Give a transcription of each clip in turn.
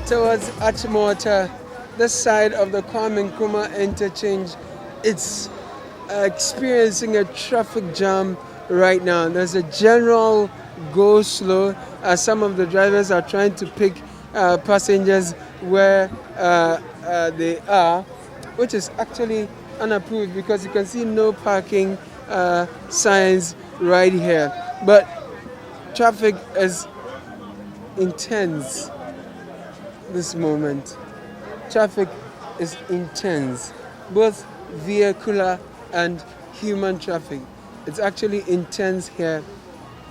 Towards Commuter, this side of the Kwame Nkrumah Interchange, it's experiencing a traffic jam right now. There's a general go slow as some of the drivers are trying to pick passengers where they are, which is actually unapproved because you can see no parking signs right here. But traffic is intense this moment. Traffic is intense, both vehicular and human traffic. It's actually intense here,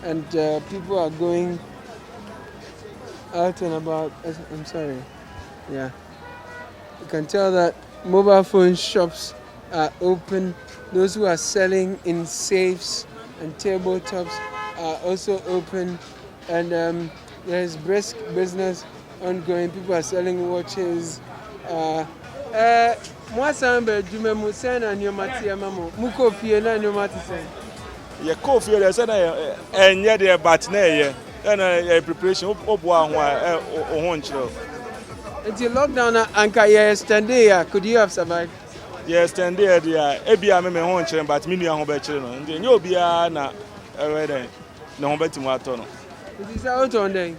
and people are going out and about. I'm sorry. Yeah. You can tell that mobile phone shops are open. Those who are selling in safes and tabletops are also open, and there's brisk business ongoing. People are selling watches. Moi samba jume musena nyomati mamo. Muko pie na nyomati sen. Ye ko fie le sana enye de bat na ye. Na preparation obo ahwa ho nchiro. It's a lockdown anka ye extend ya. Could you have survived? Yes, extend there dia. Ebia me ho nchiro but me nua ho be chire no. Nde nye obia na ewede na ho betimu ato no. It is out on them.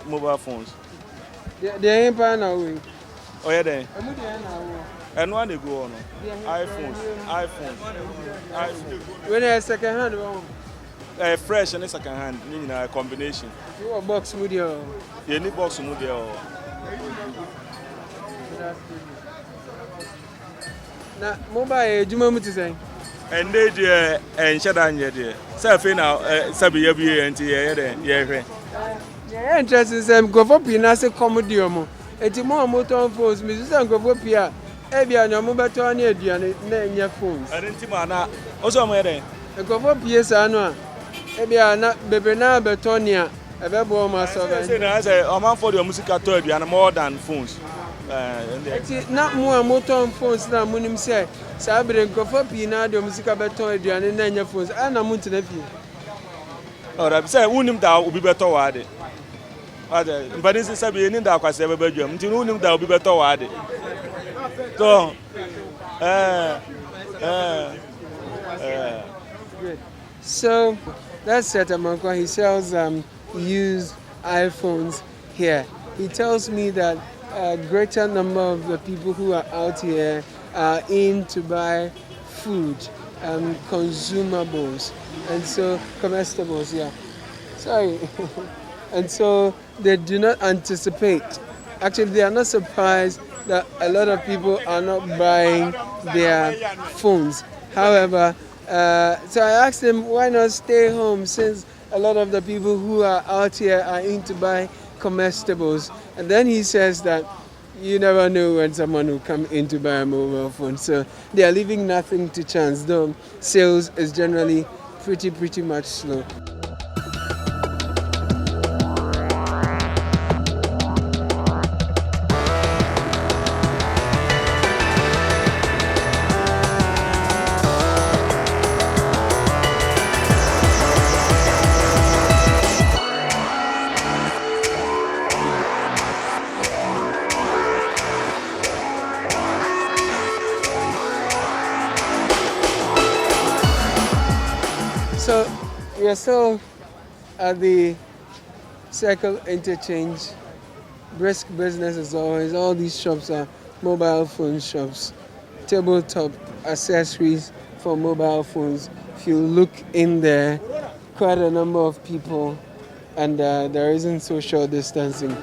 Mobile phones. They ain't pan away. Oh yeah then. And one they go on. iPhones. When they second hand one. Fresh and second hand, meaning a combination. You a box with your. You need box with your. Na mobile juma muti say. And they there and shut down there. Say now sabi ye bi enti ye there ye hwe. Yeah, interesting say go for pina say comedy omo. Eti mo motor phones me say go for pia. Ebia na mo beto na aduane na enye phones. Enti ma na oso mo ye there. Go for pia sa no a. Ebia na bebe na beto nia ebebo ma so ben. Say na say o man for the music to aduane more than phones. Eti na mo motor phones na mo nim say sa bre go for pina de music beto aduane na enye phones. Ana mo ntina fie. Ora say unim da obi beto wa de. Ade mbani se sabi ni da kwase be badwam nti unim da obi beto wa de. So So that's Setamakwa. He sells used iPhones here. He tells me that a greater number of the people who are out here are in to buy food, consumables, and so comestibles. Yeah, sorry, and so they do not anticipate. Actually, they are not surprised that a lot of people are not buying their phones. However, so I asked him why not stay home since a lot of the people who are out here are in to buy comestibles. And then he says that you never know when someone will come in to buy a mobile phone. So they are leaving nothing to chance, though sales is generally pretty much slow. So we are still at the Circle Interchange. Brisk business as always. All these shops are mobile phone shops, tabletop accessories for mobile phones. If you look in there, quite a number of people, and there isn't social distancing.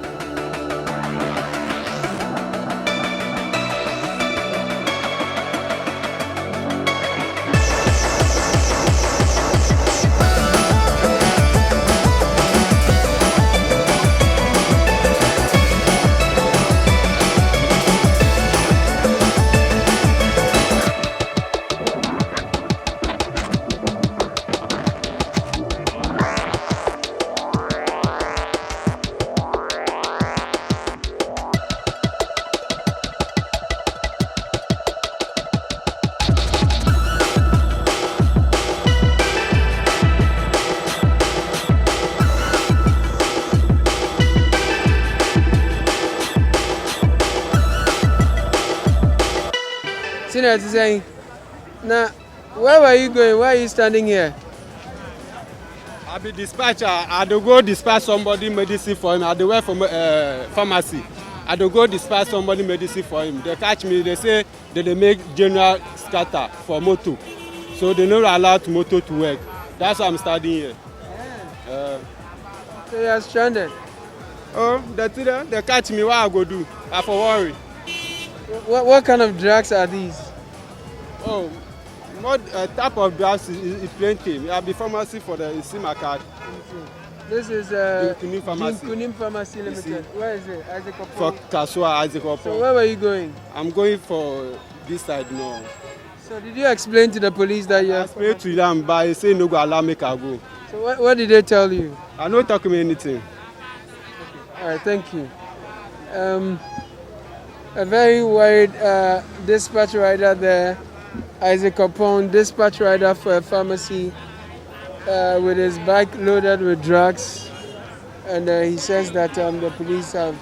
Senior saying, now, where were you going? Why are you standing here? I be dispatcher. I do go dispatch somebody medicine for him. I do work for pharmacy. I do go dispatch somebody medicine for him. They catch me. They say they make general scatter for motor, so they not allowed motor to work. That's why I'm standing here. So you are stranded. Oh, they catch me. What I go do? I for worry. What kind of drugs are these? Oh, what type of drugs is plenty. I be pharmacy for the SIM card. This is Kunim Pharmacy Limited. Where is it? Isaac for Kasua Isaac. So where were you going? I'm going for this side now. So did you explain to the police that you I are? explained to them, but they say no go allow me to go. So what did they tell you? I no talk me anything. All right, thank you. A very worried dispatch rider there, Isaac Opon, dispatch rider for a pharmacy with his bike loaded with drugs. And he says that the police have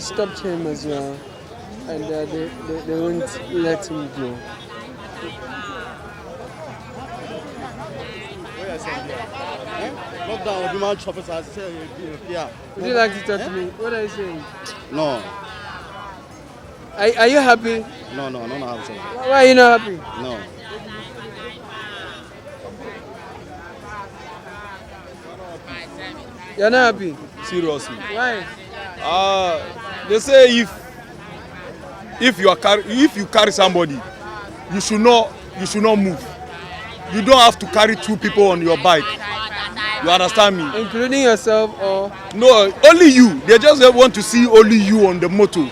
stopped him as well, and they won't let him go. Would you like to talk to me? What are you saying? No. Are you happy? No, not happy. Why are you not happy? No. You're not happy? Seriously. Why? They say if you carry somebody, you should not move. You don't have to carry two people on your bike. You understand me? Including yourself or? No, only you. They just want to see only you on the motor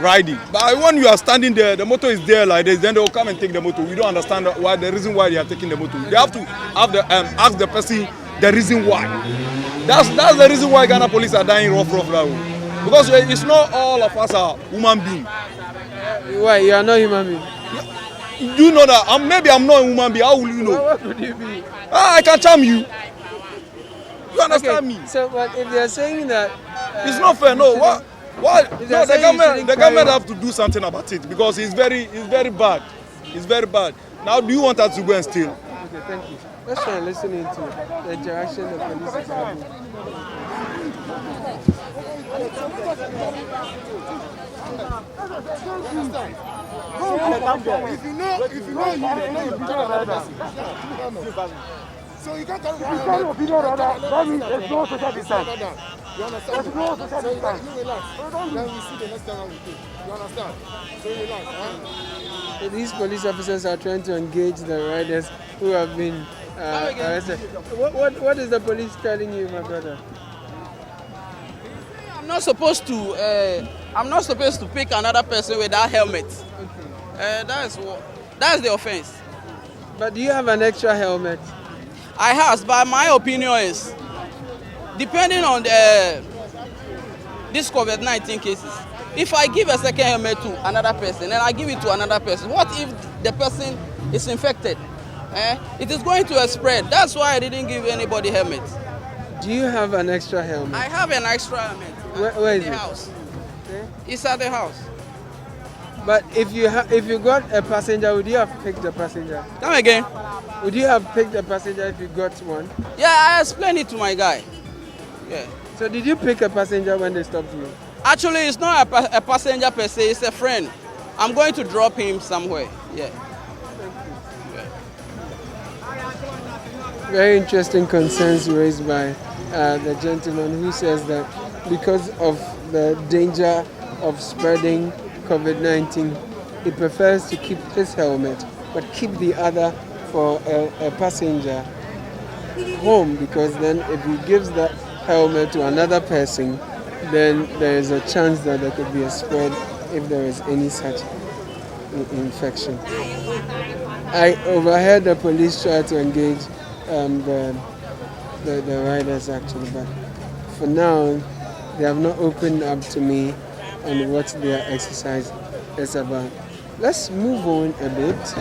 riding. But when you are standing there, the motor is there like this, then they will come and take the motor. We don't understand the reason why they are taking the motor. They have to ask the person the reason why. That's the reason why Ghana police are dying rough now. Because it's not all of us are human beings. Why? You are not human being? You know that. Maybe I'm not a human being. How will you know? What could you be? I can charm you. You understand me? So, but if they are saying that... it's not fair, no. What? No, the government have to do something about it because it's very bad. It's very bad. Now, do you want us to go and steal? Okay, thank you. Let's try and listen into the interaction the police is having. If you know, you become another person. So you can't carry opinion on that. That means there's no social distance. You understand? There's no social distance. So you relax. Then we see the next time we take. You understand? So relax. Huh? These police officers are trying to engage the riders who have been arrested. What is the police telling you, my brother? I'm not supposed to pick another person without helmet. Okay. That's the offense. But do you have an extra helmet? I have, but my opinion is, depending on this COVID-19 cases, if I give a second helmet to another person and I give it to another person, what if the person is infected? It is going to spread. That's why I didn't give anybody helmet. Do you have an extra helmet? I have an extra helmet. Where is the it? House. Okay. It's at the house. But if you got a passenger, would you have picked the passenger? Come again. Would you have picked the passenger if you got one? Yeah, I explained it to my guy. Yeah. So did you pick a passenger when they stopped you? Actually, it's not a passenger per se, it's a friend. I'm going to drop him somewhere. Yeah. Thank you. Very interesting concerns raised by the gentleman who says that because of the danger of spreading COVID-19, he prefers to keep his helmet but keep the other for a passenger home, because then if he gives the helmet to another person, then there is a chance that there could be a spread if there is any such infection. I overheard the police try to engage the riders actually, but for now they have not opened up to me on what their exercise is about. Let's move on a bit.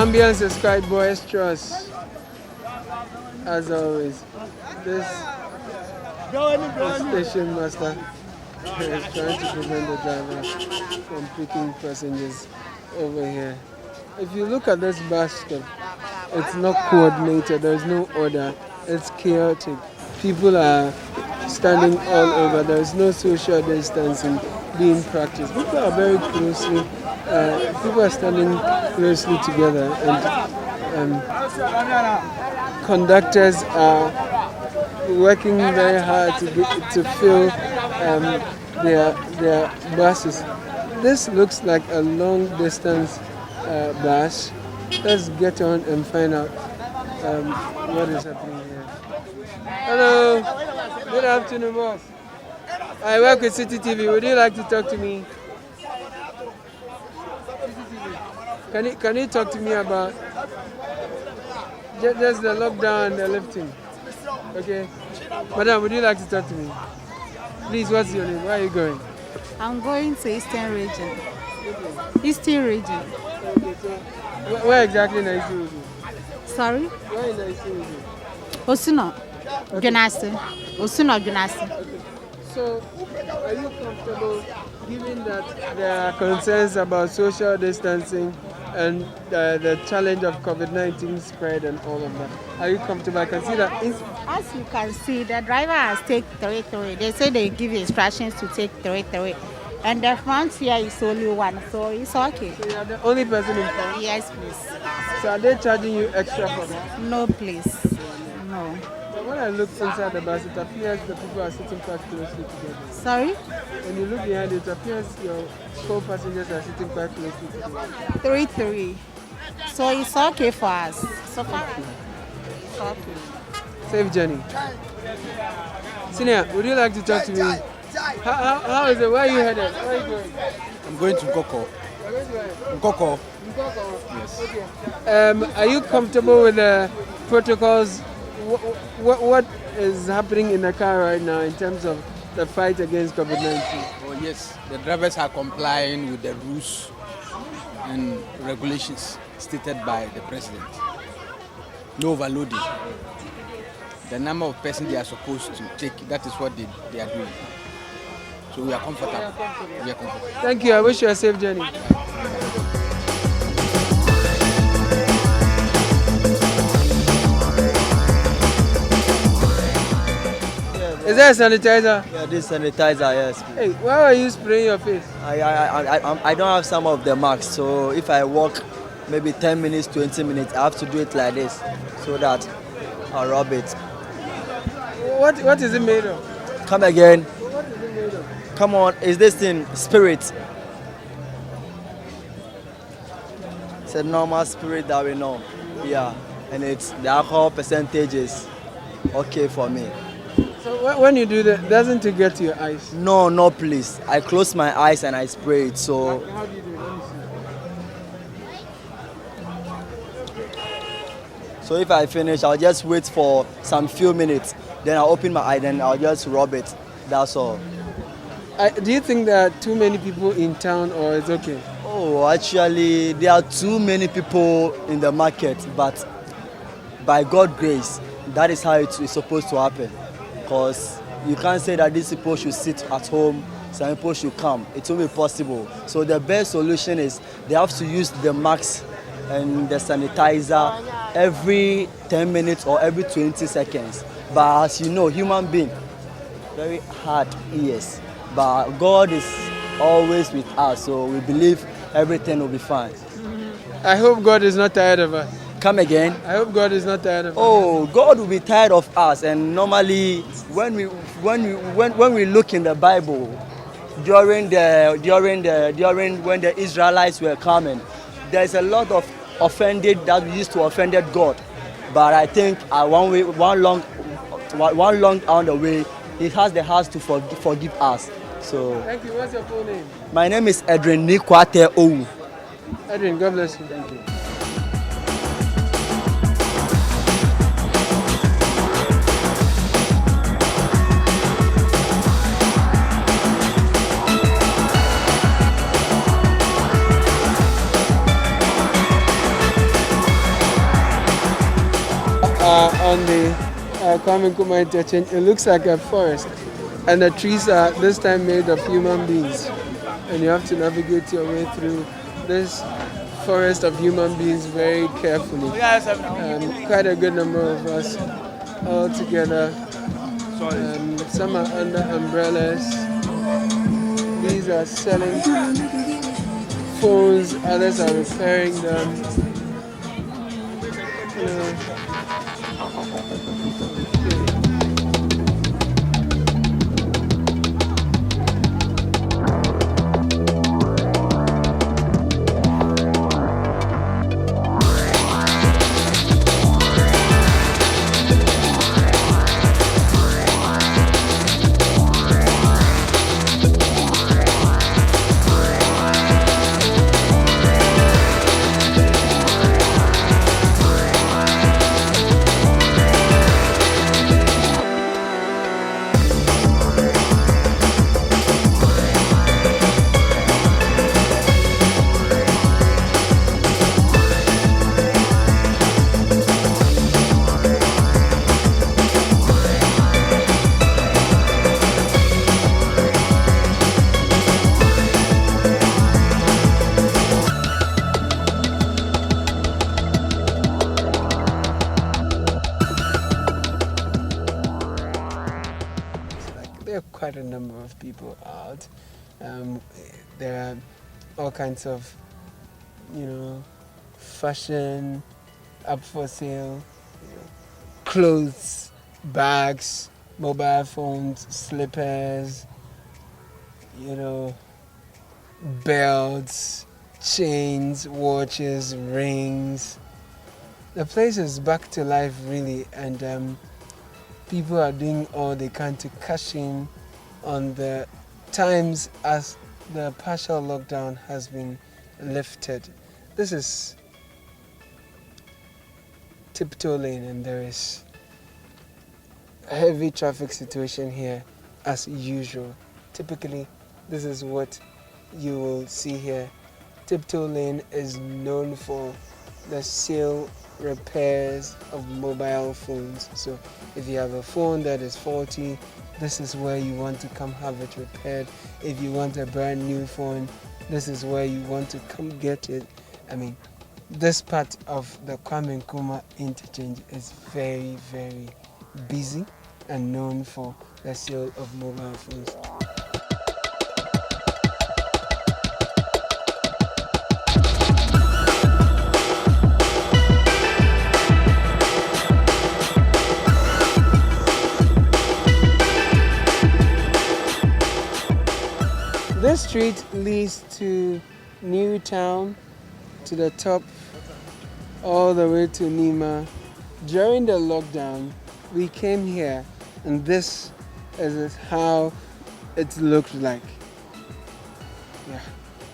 Ambience is quite boisterous, as always. This station master is trying to prevent the driver from picking passengers over here. If you look at this bus stop, it's not coordinated, there's no order, it's chaotic. People are standing all over, there's no social distancing being practiced. People are very closely, people are standing closely together, and conductors are working very hard to fill their buses. This looks like a long distance bus. Let's get on and find out what is happening here. Hello, good afternoon, boss. I work with City TV. Would you like to talk to me? Can you talk to me about just the lockdown and the lifting? Okay. Madam, would you like to talk to me? Please, what's your name? Where are you going? I'm going to Eastern region. Eastern region. Okay, so where exactly in the Eastern region? Sorry? Where in the Eastern region? Osuna. Gunasi. Osuna Gunasi. Okay. So, are you comfortable, given that there are concerns about social distancing and the challenge of COVID-19 spread and all of that? Are you comfortable? I can see that. As you can see, the driver has taken 3-3. They say they give instructions to take 3-3. And the front here is only one, so it's okay. So you are the only person in front? Yes, please. So are they charging you extra for that? No, please. No. But when I look inside the bus, it appears the people are sitting quite closely together. Sorry? When you look behind it appears your co-passengers are sitting quite closely together. 3-3. So it's okay for us. So far, it's okay. Safe journey. Senior, would you like to talk to me? How is it? Where are you headed? Where are you going? I'm going to Nkoko. Nkoko. Yes. Okay. Are you comfortable with the protocols? What is happening in the car right now in terms of the fight against COVID-19? Oh yes, the drivers are complying with the rules and regulations stated by the president. No overloading. The number of persons they are supposed to take, that is what they are doing. So we are comfortable. We are comfortable. Thank you. I wish you a safe journey. Is there a sanitizer? Yeah, this sanitizer, yes. Hey, why are you spraying your face? I don't have some of the marks, so if I walk maybe 10 minutes, 20 minutes, I have to do it like this so that I'll rub it. What is it made of? Come again. What is it made of? Come on, is this thing spirit? It's a normal spirit that we know. Yeah, and it's the alcohol percentage is okay for me. So when you do that, doesn't it get to your eyes? No, please. I close my eyes and I spray it. So How do you do it? Let me see. So if I finish, I'll just wait for some few minutes. Then I'll open my eye, then I'll just rub it. That's all. Do you think there are too many people in town, or it's okay? Oh, actually, there are too many people in the market, but by God's grace, that is how it is supposed to happen. because you can't say that these people should sit at home, some people should come. It won't be possible. So the best solution is they have to use the mask and the sanitizer every 10 minutes or every 20 seconds. But as you know, human being, very hard, yes. But God is always with us, so we believe everything will be fine. I hope God is not tired of us. Come again? I hope God is not tired of us. Oh, God will be tired of us. And normally, when we look in the Bible, when the Israelites were coming, there's a lot of offended that we used to offended God. But I think one long on the way, He has the heart to forgive us. So. Thank you. What's your full name? My name is Edwin Nikwate Owu. Edwin, God bless you. Thank you. On the Kwame Nkrumah Interchange, it looks like a forest, and the trees are this time made of human beings, and you have to navigate your way through this forest of human beings very carefully. Quite a good number of us all together. Some are under umbrellas. These are selling phones, others are repairing them. There are quite a number of people out. There are all kinds of, fashion up for sale, clothes, bags, mobile phones, slippers, belts, chains, watches, rings. The place is back to life really, and people are doing all they can to cash in on the times as the partial lockdown has been lifted. This is Tiptoe Lane, and there is a heavy traffic situation here as usual. Typically, this is what you will see here. Tiptoe Lane is known for the sale repairs of mobile phones. So if you have a phone that is faulty, this is where you want to come have it repaired. If you want a brand new phone, this is where you want to come get it. I mean, this part of the Kwame Nkrumah Interchange is very, very busy and known for the sale of mobile phones. This street leads to Newtown, to the top, all the way to Nima. During the lockdown, we came here, and this is how it looked like. Yeah.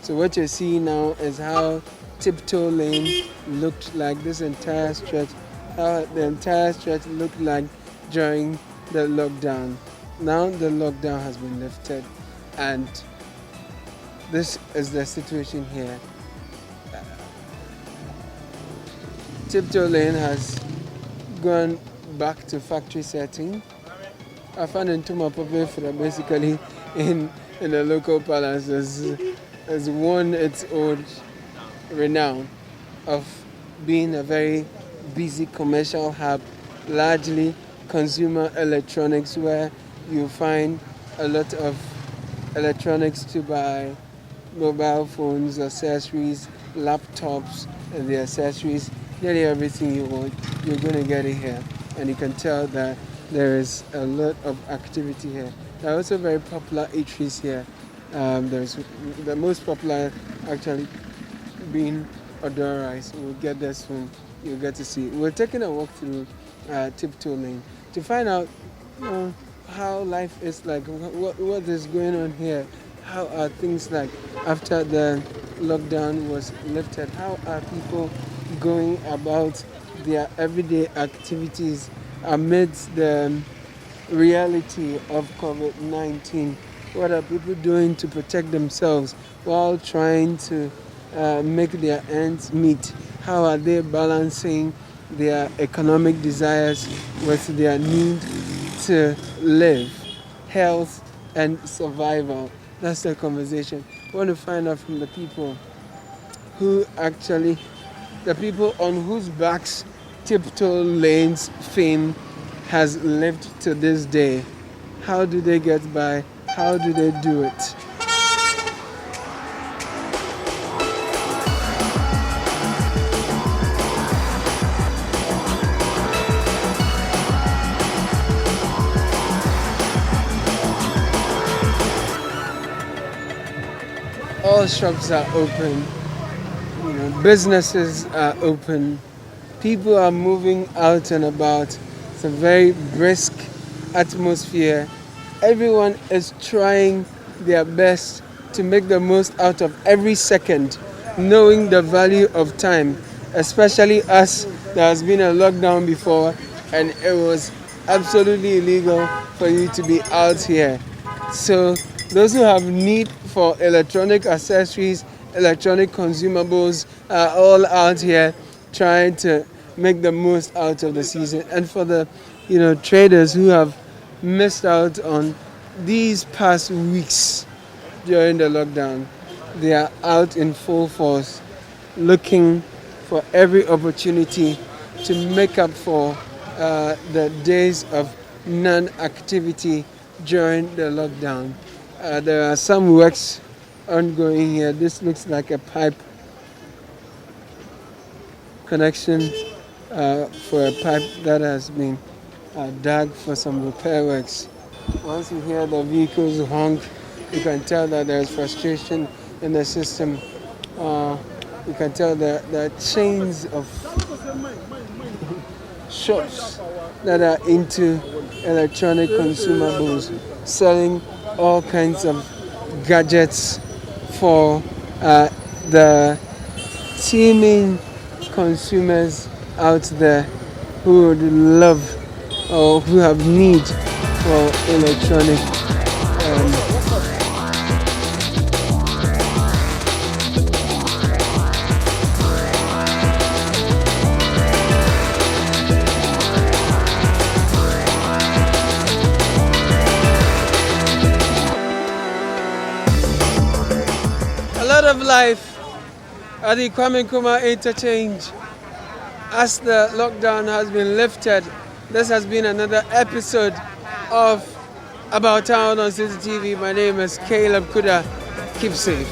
So what you see now is how Tiptoe Lane looked like, this entire stretch, how the entire stretch looked like during the lockdown. Now the lockdown has been lifted, and this is the situation here. Tiptoe Lane has gone back to factory setting. Afan Ntuma Popefra, basically in the local palace, has won its own renown of being a very busy commercial hub, largely consumer electronics, where you find a lot of electronics to buy, mobile phones, accessories, laptops, and the accessories. Nearly everything you want, you're going to get it here. And you can tell that there is a lot of activity here. There are also very popular eateries here. There's the most popular actually being Odor Rice. We'll get there soon. You'll get to see. We're taking a walk through Tiptoe Lane to find out how life is like, what is going on here. How are things like after the lockdown was lifted? How are people going about their everyday activities amidst the reality of COVID-19? What are people doing to protect themselves while trying to make their ends meet? How are they balancing their economic desires with their need to live, health, and survival? That's the conversation. I want to find out from the people the people on whose backs Tiptoe Lane's fame has lived to this day. How do they get by? How do they do it? All shops are open, businesses are open, people are moving out and about. It's a very brisk atmosphere. Everyone is trying their best to make the most out of every second, knowing the value of time, especially us. There has been a lockdown before and it was absolutely illegal for you to be out here. So those who have need for electronic accessories, electronic consumables are all out here trying to make the most out of the season. And for the traders who have missed out on these past weeks during the lockdown, they are out in full force looking for every opportunity to make up for the days of non-activity during the lockdown. There are some works ongoing here. This looks like a pipe connection for a pipe that has been dug for some repair works. Once you hear the vehicles honk, you can tell that there's frustration in the system. You can tell that there are chains of shops that are into electronic consumables, selling all kinds of gadgets for the teeming consumers out there who would love or who have need for electronic. Of life at the Kwame Nkrumah Interchange. As the lockdown has been lifted, this has been another episode of About Town on City TV. My name is Caleb Kuda. Keep safe.